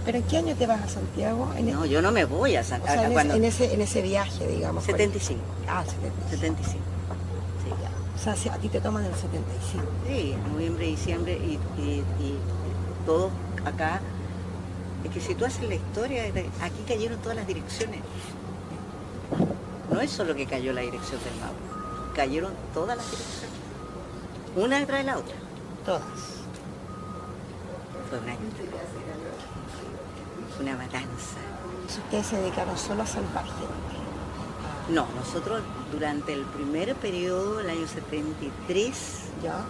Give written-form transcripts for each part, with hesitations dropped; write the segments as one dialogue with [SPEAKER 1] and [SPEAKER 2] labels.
[SPEAKER 1] ¿Pero en qué año te vas a Santiago?
[SPEAKER 2] No, yo no me voy a
[SPEAKER 1] O sea,
[SPEAKER 2] Santiago. Cuando...
[SPEAKER 1] en ese viaje, digamos.
[SPEAKER 2] 75.
[SPEAKER 1] Ah, 75.
[SPEAKER 2] 75. Sí,
[SPEAKER 1] O sea, si a ti te toman el 75.
[SPEAKER 2] sí, noviembre, diciembre y todos acá. Es que si tú haces la historia, aquí cayeron todas las direcciones. No es solo que cayó la dirección del Maule, cayeron todas las direcciones, una detrás de la otra.
[SPEAKER 1] Todas.
[SPEAKER 2] Fue una matanza.
[SPEAKER 1] Ustedes se dedicaron solo a salvar gente.
[SPEAKER 2] No, nosotros durante el primer periodo, el año 73,
[SPEAKER 1] ¿Ya?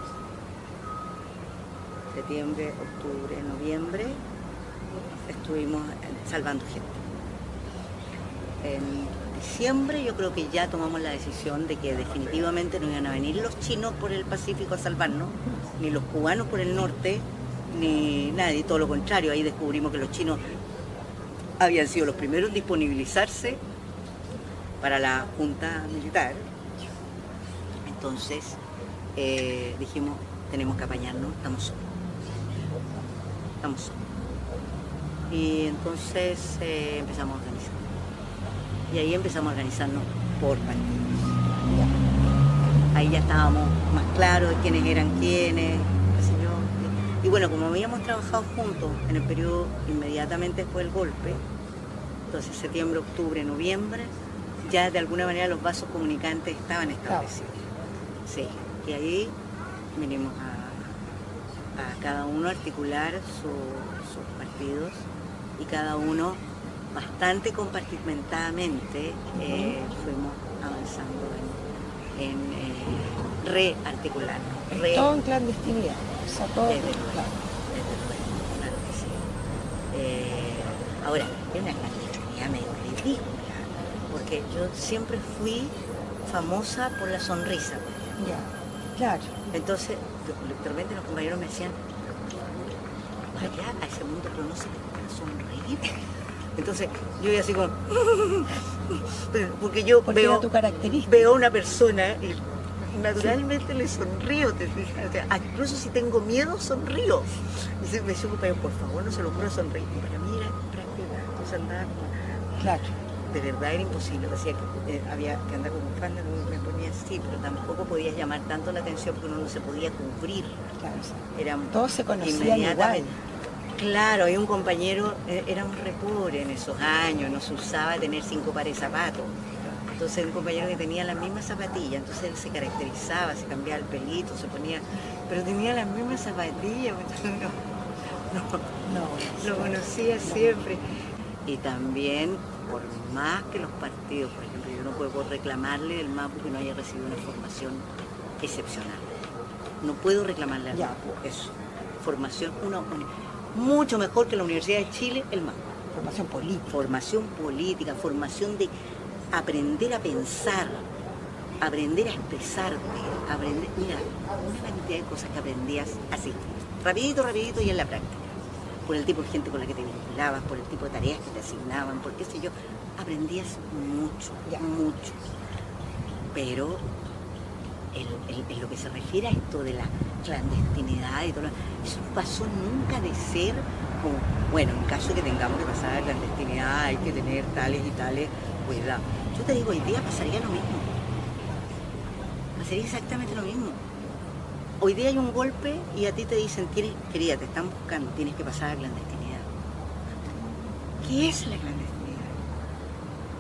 [SPEAKER 2] septiembre, octubre, noviembre, estuvimos salvando gente. En diciembre yo creo que ya tomamos la decisión de que definitivamente no iban a venir los chinos por el Pacífico a salvarnos, ni los cubanos por el norte, ni nadie, todo lo contrario. Ahí descubrimos que los chinos habían sido los primeros en disponibilizarse para la junta militar. Entonces dijimos, tenemos que apañarnos, estamos solos. Y entonces empezamos a organizar. Y ahí empezamos a organizarnos por partidos. Ahí ya estábamos más claros de quiénes eran quiénes, qué sé yo. Y bueno, como habíamos trabajado juntos en el periodo inmediatamente después del golpe, entonces septiembre, octubre, noviembre, ya de alguna manera los vasos comunicantes estaban establecidos. Sí, y ahí vinimos a cada uno articular sus partidos y cada uno bastante compartimentadamente fuimos avanzando en rearticularnos.
[SPEAKER 1] Todo en clandestinidad. O sea, todo
[SPEAKER 2] Desde luego, claro que sí. Ahora, es una clandestinidad medio ridícula, porque yo siempre fui famosa por la sonrisa.
[SPEAKER 1] Ya, claro.
[SPEAKER 2] Entonces, de repente los compañeros me decían, vaya a ese mundo, pero no se le puede sonreír. Entonces, yo iba así como, porque yo
[SPEAKER 1] Porque era tu característica.
[SPEAKER 2] veo a una persona y naturalmente le sonrío, te fijas. O sea, incluso si tengo miedo, sonrío. Y me decía un compañero, por favor, no se lo ocurra sonreír. Y para mí era práctica, entonces andaba como...
[SPEAKER 1] Claro.
[SPEAKER 2] De verdad era imposible, decía que había que andar con bufanda, me ponía así, pero tampoco podías llamar tanto la atención porque uno no se podía cubrir.
[SPEAKER 1] Claro, o sea,
[SPEAKER 2] Era
[SPEAKER 1] todos se conocían igual.
[SPEAKER 2] Claro, y un compañero, éramos re pobres en esos años, no se usaba tener 5 pares de zapatos. Entonces un compañero que tenía las mismas zapatillas, entonces él se caracterizaba, se cambiaba el pelito, se ponía, pero tenía las mismas zapatillas, entonces lo conocía siempre. Y también, por más que los partidos, por ejemplo, yo no puedo reclamarle del MAPU que no haya recibido una formación excepcional. No puedo reclamarle al MAPU eso. Formación mucho mejor que la Universidad de Chile, el MAPU.
[SPEAKER 1] Formación política.
[SPEAKER 2] Formación política, formación de aprender a pensar, aprender a expresarte, aprender, mira, una cantidad de cosas que aprendías así, rapidito y en la práctica. Por el tipo de gente con la que te vinculabas, por el tipo de tareas que te asignaban, por qué sé yo, aprendías mucho. Pero en lo que se refiere a esto de la clandestinidad y todo, eso no pasó nunca de ser como, bueno, en caso de que tengamos que pasar a la clandestinidad hay que tener tales y tales cuidados. Yo te digo, hoy día pasaría lo mismo. Pasaría exactamente lo mismo. Hoy día hay un golpe y a ti te dicen, querida, te están buscando, tienes que pasar a la clandestinidad. ¿Qué es la clandestinidad?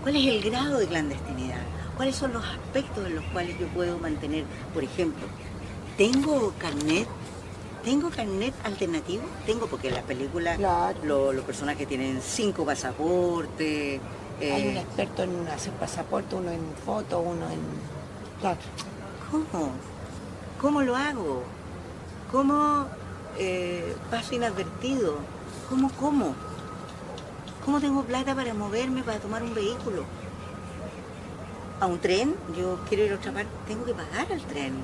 [SPEAKER 2] ¿Cuál es el grado de clandestinidad? ¿Cuáles son los aspectos en los cuales yo puedo mantener? Por ejemplo, ¿tengo carnet alternativo? Tengo, porque en las películas
[SPEAKER 1] claro.
[SPEAKER 2] los personajes tienen 5 pasaportes.
[SPEAKER 1] Hay un experto en hacer pasaporte, uno en foto, uno en... Claro.
[SPEAKER 2] ¿Cómo? ¿Cómo lo hago? ¿Cómo paso inadvertido? ¿Cómo? ¿Cómo tengo plata para moverme, para tomar un vehículo? ¿A un tren? Yo quiero ir a otra parte, tengo que pagar al tren.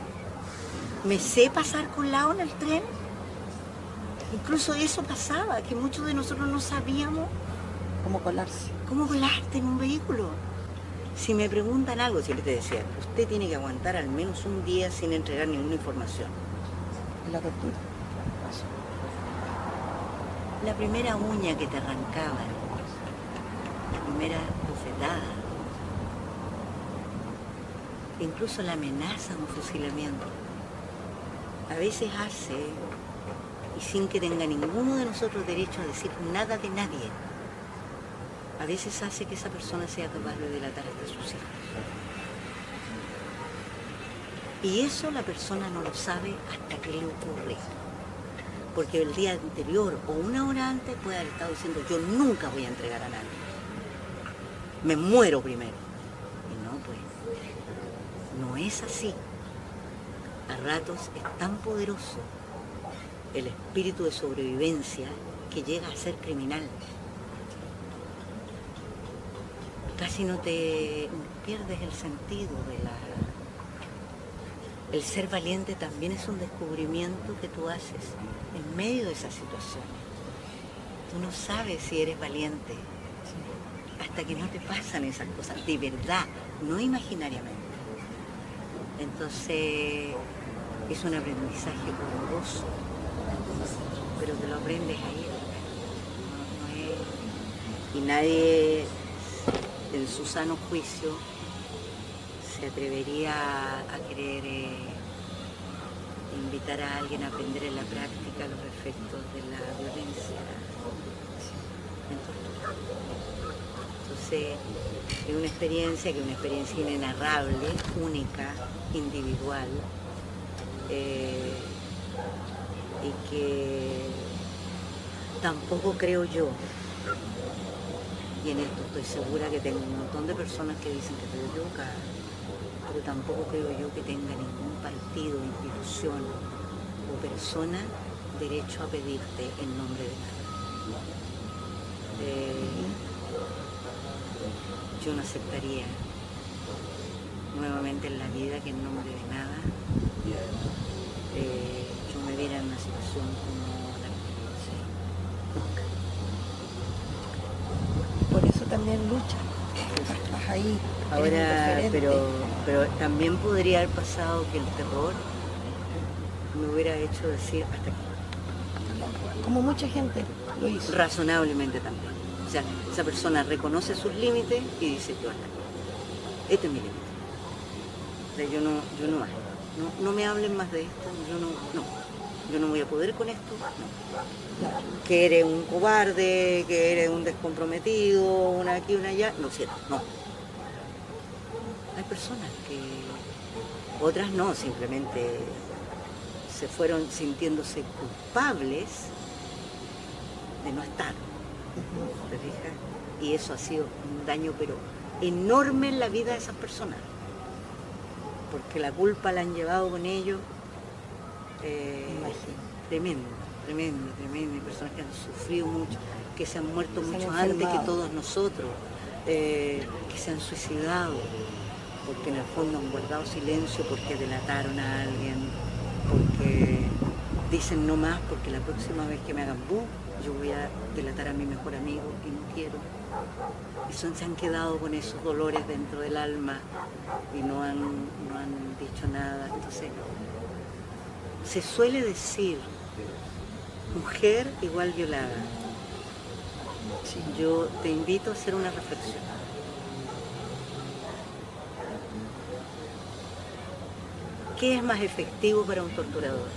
[SPEAKER 2] ¿Me sé pasar colado en el tren? Incluso eso pasaba, que muchos de nosotros no sabíamos
[SPEAKER 1] ¿Cómo colarse?
[SPEAKER 2] ¿Cómo colarte en un vehículo? Si me preguntan algo, siempre te decía, usted tiene que aguantar al menos un día sin entregar ninguna información.
[SPEAKER 1] En la tortura.
[SPEAKER 2] la primera uña que te arrancaban, la primera bofetada, incluso la amenaza de un fusilamiento, a veces hace, y sin que tenga ninguno de nosotros derecho a decir nada de nadie, a veces hace que esa persona sea capaz de delatar hasta sus hijos. Y eso la persona no lo sabe hasta que le ocurre. Porque el día anterior o una hora antes puede haber estado diciendo, yo nunca voy a entregar a nadie. Me muero primero. Y no, pues, no es así. A ratos es tan poderoso el espíritu de sobrevivencia que llega a ser criminal. Casi no te pierdes el sentido de la... El ser valiente también es un descubrimiento que tú haces en medio de esas situaciones. Tú no sabes si eres valiente hasta que no te pasan esas cosas, de verdad, no imaginariamente. Entonces, es un aprendizaje doloroso, pero te lo aprendes ahí. Y nadie en su sano juicio se atrevería a querer invitar a alguien a aprender en la práctica los efectos de la violencia en tortura. Entonces, es una experiencia inenarrable, única, individual, y que tampoco creo yo, y en esto estoy segura que tengo un montón de personas que dicen que estoy equivocada, pero tampoco creo yo que tenga ningún partido, institución o persona derecho a pedirte en nombre de nada. Yo no aceptaría nuevamente en la vida que en nombre de nada yo me viera en una situación como la que
[SPEAKER 1] Por eso también lucha. Estás ahí.
[SPEAKER 2] ahora, pero también podría haber pasado que el terror me hubiera hecho decir hasta aquí.
[SPEAKER 1] Como mucha gente lo hizo.
[SPEAKER 2] Razonablemente también. O sea, esa persona reconoce sus límites y dice, yo hasta aquí. Este es mi límite. O sea, yo no más. No me hablen más de esto, yo no voy a poder con esto, no.
[SPEAKER 1] Claro.
[SPEAKER 2] Que eres un cobarde, que eres un descomprometido, una aquí, una allá, no cierto, no. Hay personas que, otras no, simplemente se fueron sintiéndose culpables de no estar, ¿te fijas? Y eso ha sido un daño pero enorme en la vida de esas personas. Porque la culpa la han llevado con ellos tremendo. Hay personas que han sufrido mucho, que se han muerto mucho antes que todos nosotros, que se han suicidado, porque en el fondo han guardado silencio, porque delataron a alguien, porque dicen no más, porque la próxima vez que me hagan bu, yo voy a delatar a mi mejor amigo y no quiero. Y se han quedado con esos dolores dentro del alma y no han dicho nada. Entonces, se suele decir, mujer igual violada.
[SPEAKER 1] Sí.
[SPEAKER 2] Yo te invito a hacer una reflexión. ¿Qué es más efectivo para un torturador?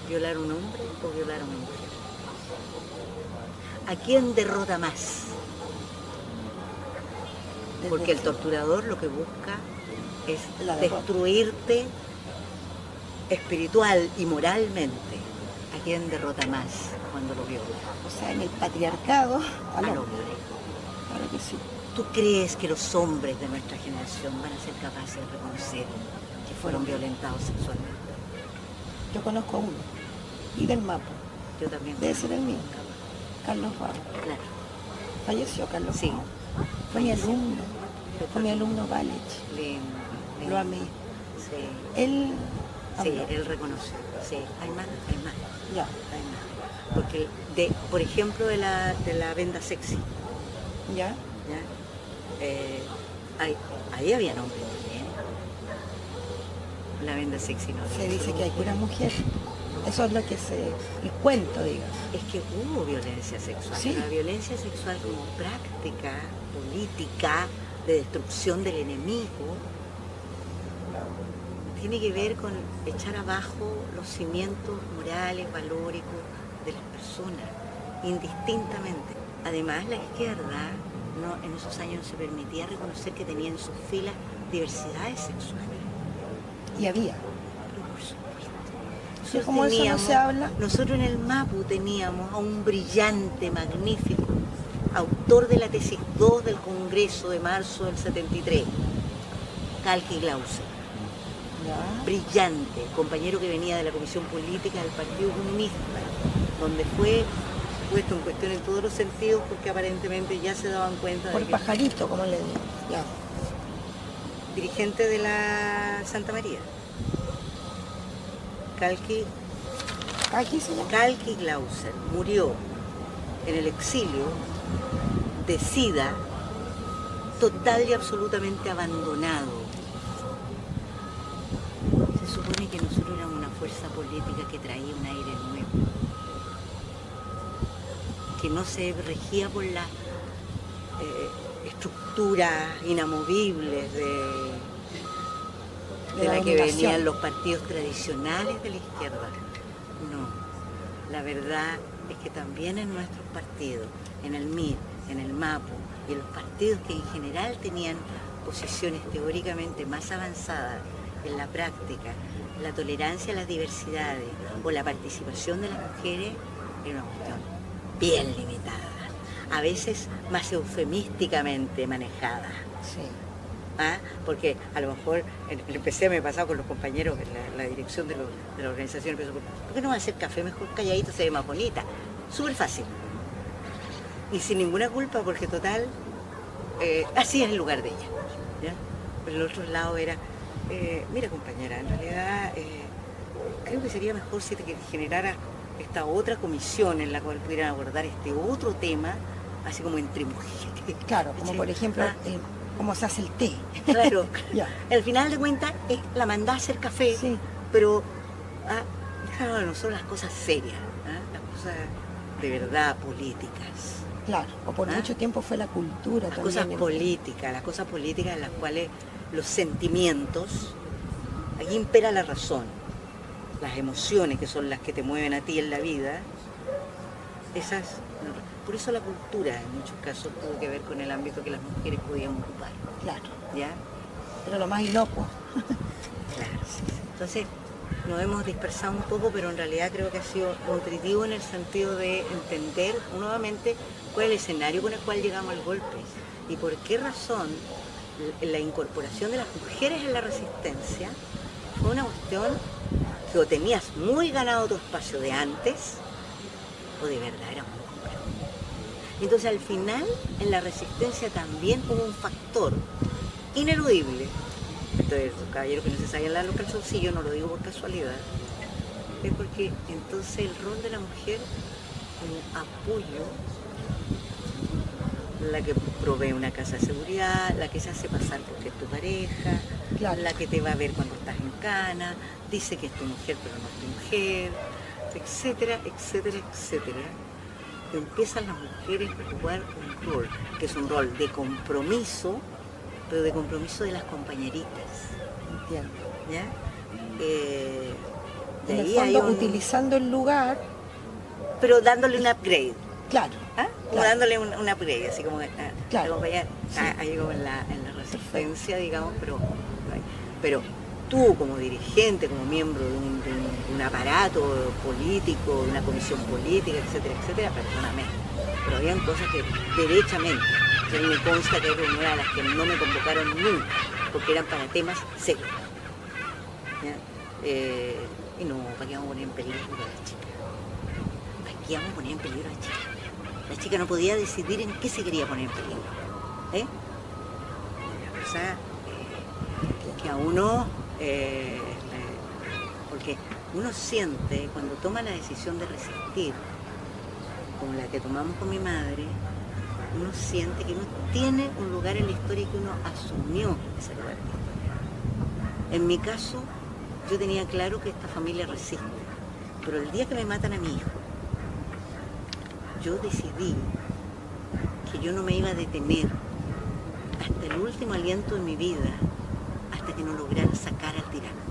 [SPEAKER 2] ¿Violar a un hombre o violar a una mujer? ¿A quién derrota más? Porque el torturador lo que busca es destruirte espiritual y moralmente. ¿A quién derrota más cuando lo viola?
[SPEAKER 1] O sea, en el patriarcado,
[SPEAKER 2] Al
[SPEAKER 1] hombre.
[SPEAKER 2] hombre.
[SPEAKER 1] Claro que sí.
[SPEAKER 2] ¿Tú crees que los hombres de nuestra generación van a ser capaces de reconocer que fueron violentados sexualmente?
[SPEAKER 1] Yo conozco a uno. Y del mapa.
[SPEAKER 2] Yo también.
[SPEAKER 1] Debe ser el mío. Carlos Bau.
[SPEAKER 2] Claro.
[SPEAKER 1] Falleció Carlos
[SPEAKER 2] Sí.
[SPEAKER 1] Bau. Fue mi alumno. Fue mi alumno Valech.
[SPEAKER 2] Lindo.
[SPEAKER 1] Lo amé.
[SPEAKER 2] Sí.
[SPEAKER 1] Él
[SPEAKER 2] Sí,
[SPEAKER 1] habló.
[SPEAKER 2] él reconoció. Sí, hay más.
[SPEAKER 1] Ya.
[SPEAKER 2] Hay más. Porque, por ejemplo, de la venda sexy,
[SPEAKER 1] ¿Ya?
[SPEAKER 2] ¿ya? Ahí había hombres también. La venda sexy no.
[SPEAKER 1] Se dice que hay puras mujeres.
[SPEAKER 2] No,
[SPEAKER 1] Eso es lo que el cuento, digamos.
[SPEAKER 2] Es que hubo violencia sexual,
[SPEAKER 1] Sí.
[SPEAKER 2] pero la violencia sexual como práctica política de destrucción del enemigo tiene que ver con echar abajo los cimientos morales, valóricos de las personas, indistintamente. Además, la izquierda en esos años no se permitía reconocer que tenía en sus filas diversidades sexuales.
[SPEAKER 1] Y había.
[SPEAKER 2] Pero por supuesto.
[SPEAKER 1] Sí, como eso no se habla.
[SPEAKER 2] Nosotros en el MAPU teníamos a un brillante, magnífico, autor de la tesis 2 del Congreso de marzo del 73, Kalki Glauser.
[SPEAKER 1] Ya.
[SPEAKER 2] Brillante, compañero que venía de la Comisión Política del Partido Comunista, donde fue puesto en cuestión en todos los sentidos porque aparentemente ya se daban cuenta
[SPEAKER 1] Por
[SPEAKER 2] de que
[SPEAKER 1] pajarito, como le digo. Ya.
[SPEAKER 2] dirigente de la Santa María,
[SPEAKER 1] Aquí se llama.
[SPEAKER 2] Kalki Glauser, murió en el exilio de SIDA, total y absolutamente abandonado. Se supone que nosotros éramos una fuerza política que traía un aire nuevo, que no se regía por las estructuras inamovibles de la que
[SPEAKER 1] dominación.
[SPEAKER 2] venían los partidos tradicionales de la izquierda. No, la verdad es que también en nuestros partidos, en el MIR, en el MAPU y en los partidos que en general tenían posiciones teóricamente más avanzadas, en la práctica, la tolerancia a las diversidades o la participación de las mujeres era una cuestión bien limitada, a veces más eufemísticamente manejada.
[SPEAKER 1] Sí.
[SPEAKER 2] ¿Ah? Porque a lo mejor en el PC me he pasado con los compañeros en la dirección de la organización, ¿por qué no va a hacer café mejor calladito, se ve más bonita? Súper fácil. Y sin ninguna culpa, porque total, así es el lugar de ella. ¿Ya? Pero el otro lado era, mira compañera, en realidad creo que sería mejor si te generara esta otra comisión en la cual pudieran abordar este otro tema, así como entre mujeres.
[SPEAKER 1] Claro, como por ejemplo, cómo se hace el té.
[SPEAKER 2] Claro,
[SPEAKER 1] Ya.
[SPEAKER 2] al final de cuentas la mandá a hacer café,
[SPEAKER 1] Sí.
[SPEAKER 2] pero claro, no son las cosas serias, las cosas de verdad políticas.
[SPEAKER 1] Claro, o por mucho tiempo fue la cultura
[SPEAKER 2] Las
[SPEAKER 1] también.
[SPEAKER 2] cosas políticas en las cuales los sentimientos, aquí impera la razón, las emociones que son las que te mueven a ti en la vida, por eso la cultura en muchos casos tuvo que ver con el ámbito que las mujeres podían ocupar.
[SPEAKER 1] Claro,
[SPEAKER 2] ¿Ya?
[SPEAKER 1] pero lo más inocuo.
[SPEAKER 2] Claro. Entonces, nos hemos dispersado un poco, pero en realidad creo que ha sido nutritivo en el sentido de entender nuevamente cuál es el escenario con el cual llegamos al golpe y por qué razón la incorporación de las mujeres en la resistencia fue una cuestión que o tenías muy ganado tu espacio de antes o de verdad era muy complejo. Entonces al final en la resistencia también hubo un factor ineludible. Entonces los caballeros que no se sabían los calzoncillos, no lo digo por casualidad, es porque entonces el rol de la mujer como apoyo, la que provee una casa de seguridad, la que se hace pasar porque es tu pareja,
[SPEAKER 1] Claro.
[SPEAKER 2] la que te va a ver cuando estás en cana, dice que es tu mujer pero no es tu mujer, etcétera, etcétera, etcétera. Empiezan las mujeres a jugar un rol, que es un rol de compromiso, pero de compromiso de las compañeritas.
[SPEAKER 1] Entiendo.
[SPEAKER 2] ¿Ya? De
[SPEAKER 1] En el
[SPEAKER 2] ahí hay
[SPEAKER 1] fondo,
[SPEAKER 2] un-
[SPEAKER 1] utilizando el lugar,
[SPEAKER 2] pero dándole un upgrade.
[SPEAKER 1] claro,
[SPEAKER 2] ¿Ah? Como
[SPEAKER 1] Claro.
[SPEAKER 2] dándole un upgrade, así como
[SPEAKER 1] Claro.
[SPEAKER 2] la compañía,
[SPEAKER 1] Sí.
[SPEAKER 2] ahí como en la resistencia, digamos, pero tú como dirigente, como miembro de un aparato político, de una comisión política, etcétera, etcétera, perdóname, pero habían cosas que derechamente, o sea, me consta que hay reuniones a las que no me convocaron nunca, porque eran para temas serios. ¿Ya? Y no, ¿para qué vamos a poner en peligro a la chica? ¿Para qué vamos a poner en peligro a la chica? La chica no podía decidir en qué se quería poner en peligro. O sea, que a uno, porque uno siente cuando toma la decisión de resistir, como la que tomamos con mi madre, uno siente que uno tiene un lugar en la historia y que uno asumió ese lugar en la historia. En mi caso, yo tenía claro que esta familia resiste. Pero el día que me matan a mi hijo, yo decidí que yo no me iba a detener hasta el último aliento de mi vida, hasta que no lograra sacar al tirano.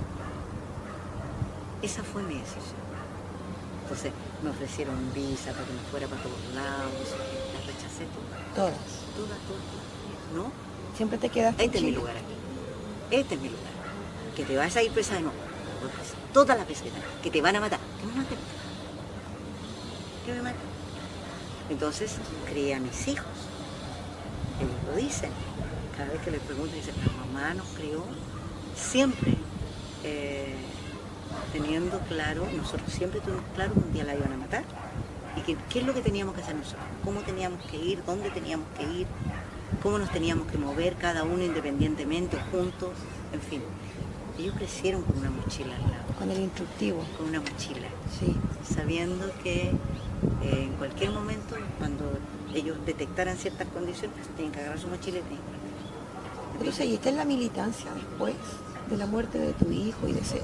[SPEAKER 2] Esa fue mi decisión. Entonces me ofrecieron visa para que me fuera para todos lados, las rechacé todas.
[SPEAKER 1] Todas.
[SPEAKER 2] ¿No?
[SPEAKER 1] Siempre te quedaste en
[SPEAKER 2] Este es mi
[SPEAKER 1] Chile.
[SPEAKER 2] lugar aquí. Este es mi lugar. Que te vas a ir presa de nuevo. Todas las veces que te van a matar. Que me maten. Que me maten. Entonces crié a mis hijos. Ellos lo dicen. Cada vez que les pregunto, dicen, la mamá nos crió siempre teniendo claro, nosotros siempre tuvimos claro que un día la iban a matar. Y que, qué es lo que teníamos que hacer nosotros, cómo teníamos que ir, dónde teníamos que ir, cómo nos teníamos que mover cada uno independientemente, juntos, en fin. Ellos crecieron con una mochila al lado,
[SPEAKER 1] Con el instructivo.
[SPEAKER 2] con una mochila,
[SPEAKER 1] Sí.
[SPEAKER 2] sabiendo que en cualquier momento, cuando ellos detectaran ciertas condiciones, tenían que agarrar su mochila y tenían que partir.
[SPEAKER 1] ¿Pero seguiste en la militancia después de la muerte de tu hijo y de ese...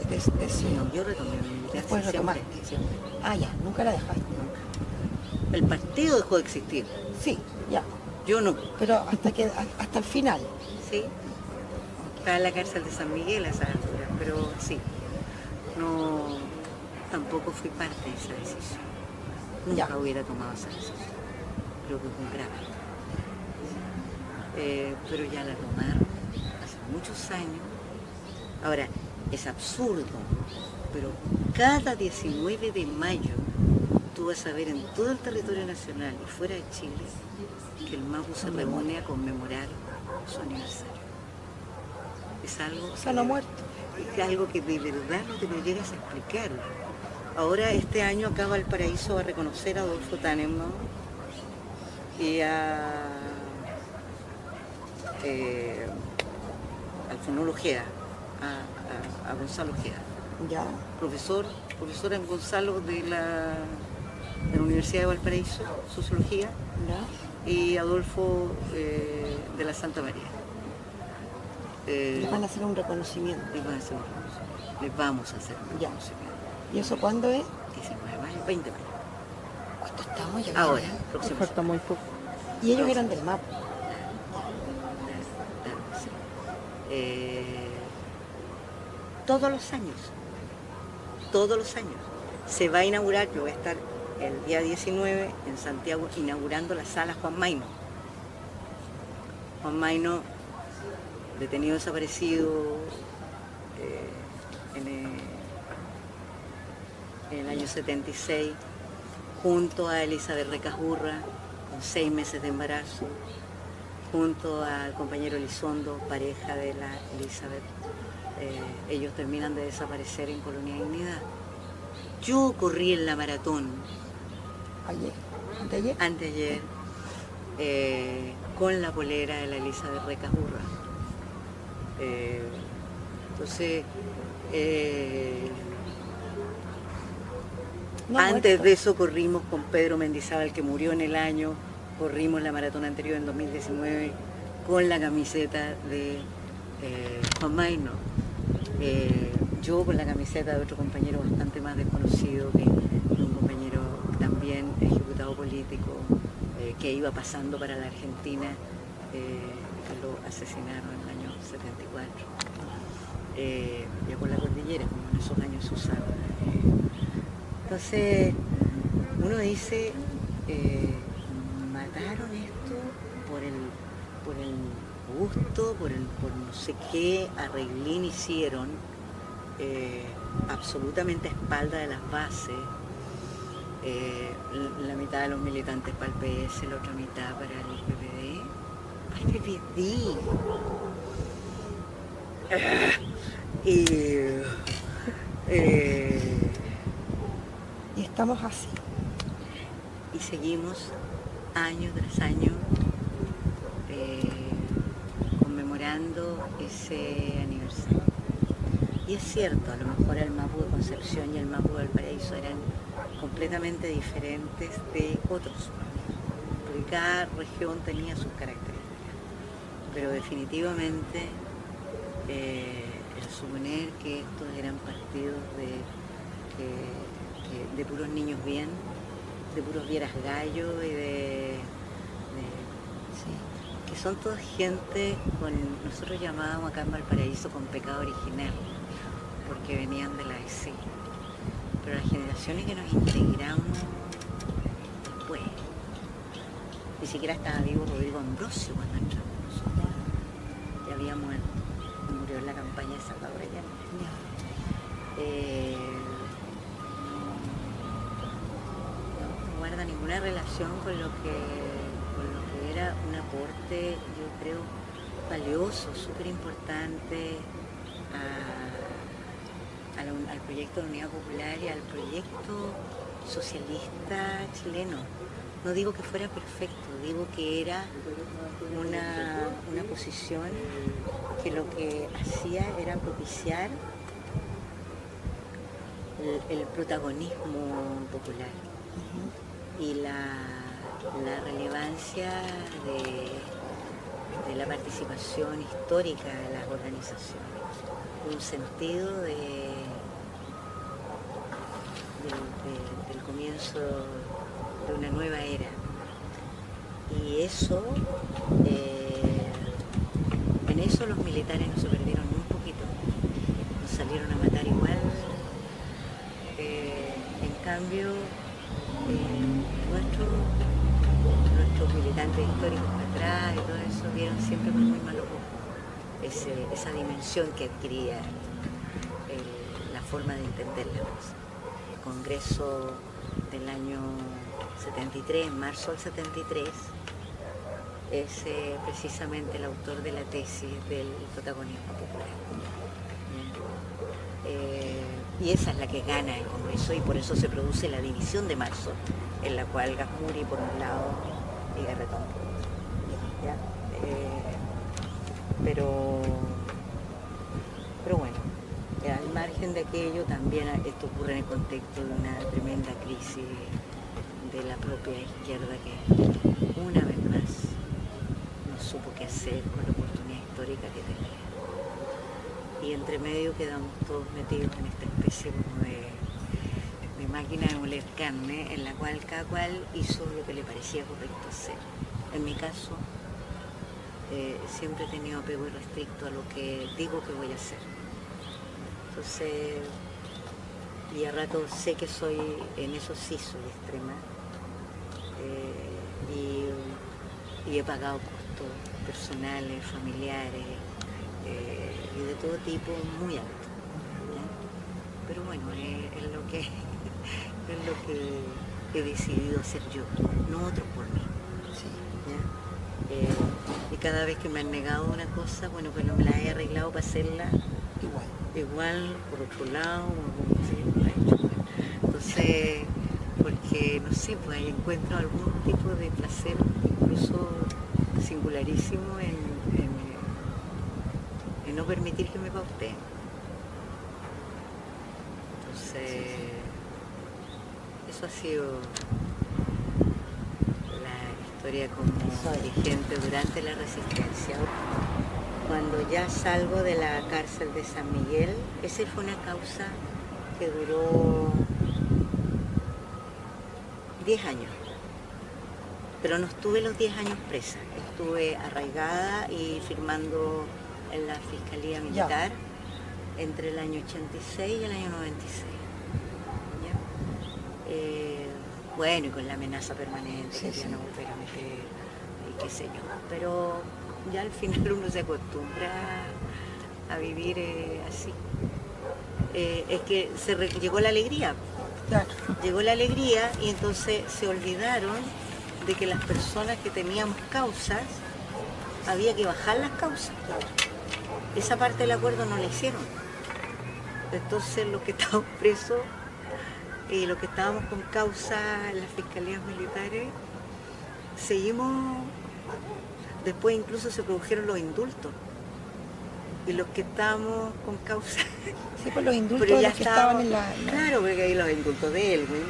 [SPEAKER 2] No, yo retomé mi militancia
[SPEAKER 1] Después
[SPEAKER 2] siempre,
[SPEAKER 1] retomaste.
[SPEAKER 2] siempre,
[SPEAKER 1] Ah, ya, nunca la dejaste.
[SPEAKER 2] nunca. El partido dejó de existir,
[SPEAKER 1] Sí, ya.
[SPEAKER 2] yo no,
[SPEAKER 1] Pero hasta el final.
[SPEAKER 2] ¿sí? Estaba en la cárcel de San Miguel a esa altura, pero sí, no, tampoco fui parte de esa decisión. Nunca
[SPEAKER 1] Ya.
[SPEAKER 2] hubiera tomado esa decisión. Creo que es un grave. Pero ya la tomaron hace muchos años. Ahora, es absurdo, pero cada 19 de mayo tú vas a ver en todo el territorio nacional y fuera de Chile que el MAPU se reúne a conmemorar su aniversario. Es algo,
[SPEAKER 1] O sea, no ha muerto.
[SPEAKER 2] es algo que de verdad no te lo llegas a explicar. Ahora, este año acá Valparaíso va a reconocer a Adolfo Tannenbaum y al Fonolo Ojeda, a Gonzalo Ojeda,
[SPEAKER 1] Ya.
[SPEAKER 2] profesora en Gonzalo de la Universidad de Valparaíso, Sociología,
[SPEAKER 1] Ya.
[SPEAKER 2] y Adolfo de la Santa María.
[SPEAKER 1] Les van a hacer un reconocimiento.
[SPEAKER 2] Les van a hacer un reconocimiento. Les vamos a hacer un
[SPEAKER 1] Ya.
[SPEAKER 2] reconocimiento.
[SPEAKER 1] ¿Y eso cuándo es?
[SPEAKER 2] 19 de mayo, 20 de mayo.
[SPEAKER 1] ¿Cuánto estamos ya?
[SPEAKER 2] Ahora,
[SPEAKER 1] ¿verdad?
[SPEAKER 2] próximo.
[SPEAKER 3] Falta muy poco.
[SPEAKER 1] Y ellos eran del MAP.
[SPEAKER 2] Sí. Todos los años, se va a inaugurar, yo voy a estar el día 19 en Santiago inaugurando la sala Juan Mayno. Juan Mayno, detenido desaparecido en el año 76, junto a Elizabeth Recajurra, con 6 meses de embarazo, junto al compañero Elizondo, pareja de la Elizabeth. Ellos terminan de desaparecer en Colonia Dignidad. Yo corrí en la maratón
[SPEAKER 1] Ayer. ¿Anteayer?
[SPEAKER 2] anteayer con la polera de la Elizabeth Recajurra. Entonces,
[SPEAKER 1] No ha
[SPEAKER 2] antes
[SPEAKER 1] muerto.
[SPEAKER 2] de eso corrimos con Pedro Mendizábal, que murió en el año, corrimos la maratón anterior en 2019 con la camiseta de Juan Mayno. Yo con la camiseta de otro compañero bastante más desconocido, que un compañero también ejecutado político, que iba pasando para la Argentina, que lo asesinaron en el año 74. Ya por la cordillera, como en esos años se usaba. Entonces, uno dice, mataron esto por el gusto, por no sé qué arreglín hicieron, absolutamente a espalda de las bases, la mitad de los militantes para el PS, la otra mitad para el PPD. ¡Ay, PPD!
[SPEAKER 1] Y estamos así.
[SPEAKER 2] Y seguimos año tras año conmemorando ese aniversario. Y es cierto, a lo mejor el MAPU de Concepción y el MAPU de Valparaíso eran completamente diferentes de otros, porque cada región tenía sus características. Pero definitivamente el suponer que estos eran partidos que de puros niños bien, de puros vieras gallo y
[SPEAKER 1] Sí.
[SPEAKER 2] que son toda gente con, nosotros llamábamos acá en Valparaíso con pecado original, porque venían de la ESI. Pero las generaciones que nos integramos después, ni siquiera estaba vivo Rodrigo Ambrosio cuando entramos nosotros. Ya había muerto, murió en la campaña de Salvador Allende.
[SPEAKER 1] Ya.
[SPEAKER 2] No guarda ninguna relación con lo que era un aporte, yo creo, valioso, súper importante al proyecto de Unidad Popular y al proyecto socialista chileno. No digo que fuera perfecto, digo que era una posición que lo que hacía era propiciar el protagonismo popular y la relevancia de la participación histórica de las organizaciones, un sentido del comienzo de una nueva era. Y eso, en eso los militares no se perdieron ni un poquito, nos salieron a matar igual. En cambio, nuestros militantes históricos para atrás y todo eso vieron siempre con muy malos ojos esa dimensión que adquiría la forma de entender la cosa. El Congreso del año 73, en marzo del 73, es precisamente el autor de la tesis del protagonismo popular. Y esa es la que gana el Congreso y por eso se produce la división de marzo, en la cual Gasmuri por un lado y Garretón por otro. ¿Ya? Pero bueno, al margen de aquello también esto ocurre en el contexto de una tremenda crisis de la propia izquierda que una vez más no supo qué hacer con la oportunidad histórica que tenía. Y entre medio quedamos todos metidos en esta especie como de máquina de moler carne, en la cual cada cual hizo lo que le parecía correcto hacer. En mi caso, siempre he tenido apego irrestricto a lo que digo que voy a hacer. Entonces, y a rato sé que soy, en eso sí soy extrema, y he pagado costos personales, familiares, y de todo tipo muy alto, ¿ya? Pero bueno, es lo que he decidido hacer yo, no otros por mí.
[SPEAKER 1] Sí.
[SPEAKER 2] ¿Ya? Y cada vez que me han negado una cosa, bueno, pues no me la he arreglado para hacerla igual por otro lado, como siempre he hecho. Entonces, porque no sé, pues ahí encuentro algún tipo de placer incluso singularísimo en no permitir que me pauten. Entonces, eso ha sido la historia como dirigente durante la resistencia. Cuando ya salgo de la cárcel de San Miguel, esa fue una causa que duró 10 años. Pero no estuve los 10 años presa, estuve arraigada y firmando en la Fiscalía Militar entre el año 86 y el año 96. ¿Ya? Bueno, y con la amenaza permanente que ya no volver a meter y qué sé yo. Pero ya al final uno se acostumbra a vivir así. Es que llegó la alegría.
[SPEAKER 1] Claro.
[SPEAKER 2] Llegó la alegría y entonces se olvidaron de que las personas que teníamos causas, había que bajar las causas. Esa parte del acuerdo no la hicieron. Entonces los que estábamos presos y los que estábamos con causa en las fiscalías militares, seguimos, después incluso se produjeron los indultos. Y los que estábamos con causa...
[SPEAKER 1] Sí, pues los indultos
[SPEAKER 2] pero
[SPEAKER 1] de
[SPEAKER 2] ya
[SPEAKER 1] los que estaban en la...
[SPEAKER 2] Claro, porque hay los indultos de Elwin.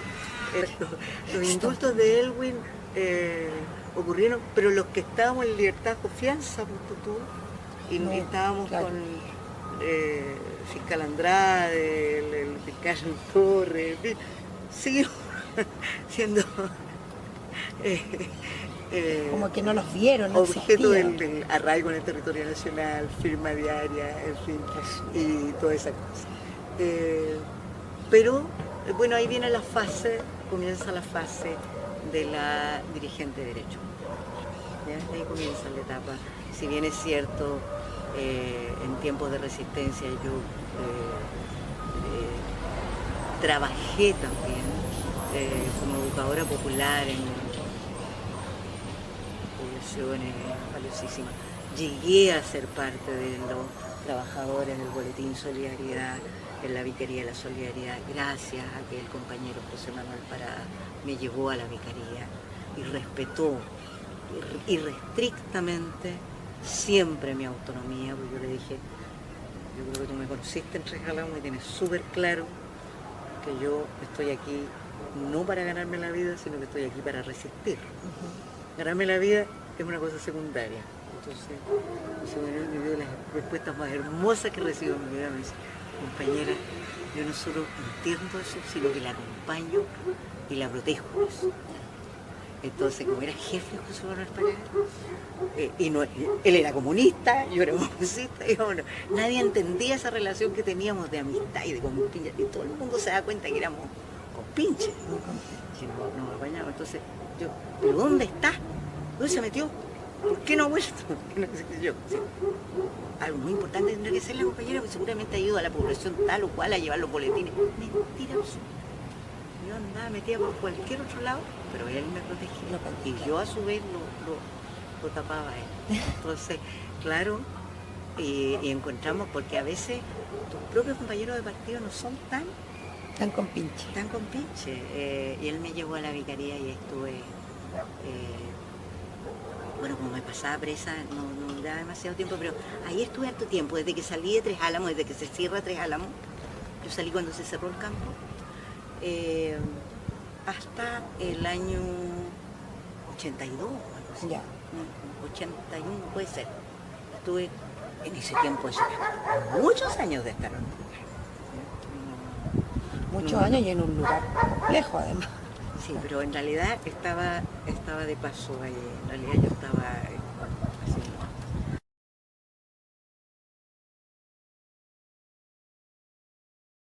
[SPEAKER 2] Los indultos de Elwin ocurrieron, pero los que estábamos en libertad confianza, y
[SPEAKER 1] No,
[SPEAKER 2] estábamos
[SPEAKER 1] claro.
[SPEAKER 2] con fiscal Andrade, el fiscal Torres, en fin, sigo siendo
[SPEAKER 1] Como que no los vieron, no
[SPEAKER 2] objeto
[SPEAKER 1] existían.
[SPEAKER 2] del arraigo en el territorio nacional, firma diaria, en fin, y toda esa cosa. Pero, bueno, ahí viene la fase, comienza la fase de la dirigente de derecho. ¿Ya? Ahí comienza la etapa. Si bien es cierto, en tiempos de resistencia yo trabajé también como educadora popular en poblaciones valiosísimas. Llegué a ser parte de los trabajadores del Boletín Solidaridad en la Vicaría de la Solidaridad, gracias a que el compañero José Manuel Parada me llevó a la vicaría y respetó irrestrictamente siempre mi autonomía, porque yo le dije, yo creo que tú me conociste en Tres Álamos y tienes súper claro que yo estoy aquí no para ganarme la vida, sino que estoy aquí para resistir. Ganarme la vida es una cosa secundaria. Entonces, me dio las respuestas más hermosas que recibo en mi vida. Me dice, compañera, yo no solo entiendo eso, sino que la acompaño y la protejo de eso. Entonces, como era jefe de José Manuel Parada, y no, él era comunista, yo era comunista, y bueno, nadie entendía esa relación que teníamos de amistad y de compinche, y todo el mundo se da cuenta que éramos compinches, que nos apañamos. Entonces, yo, ¿pero dónde está? ¿Dónde se metió? ¿Por qué no ha vuelto? Yo, sí. Algo muy importante tendría que ser la compañera, porque seguramente ha ido a la población tal o cual a llevar los boletines. Mentira absoluta. Yo andaba metida por cualquier otro lado, pero él me protegía. Y yo a su vez lo tapaba a él. Entonces, claro, y encontramos, porque a veces tus propios compañeros de partido no son
[SPEAKER 1] Tan compinche.
[SPEAKER 2] tan compinches. Y él me llevó a la vicaría y estuve, bueno, como me pasaba presa, no duraba demasiado tiempo, pero ahí estuve harto tiempo, desde que salí de Tres Álamos, desde que se cierra Tres Álamos. Yo salí cuando se cerró el campo. Hasta el año 82, algo así.
[SPEAKER 1] Ya.
[SPEAKER 2] 81 puede ser. Estuve en ese tiempo, muchos años de estar en un lugar.
[SPEAKER 1] Muchos años y en un lugar complejo, además.
[SPEAKER 2] Sí, pero en realidad estaba de paso ahí. En realidad yo estaba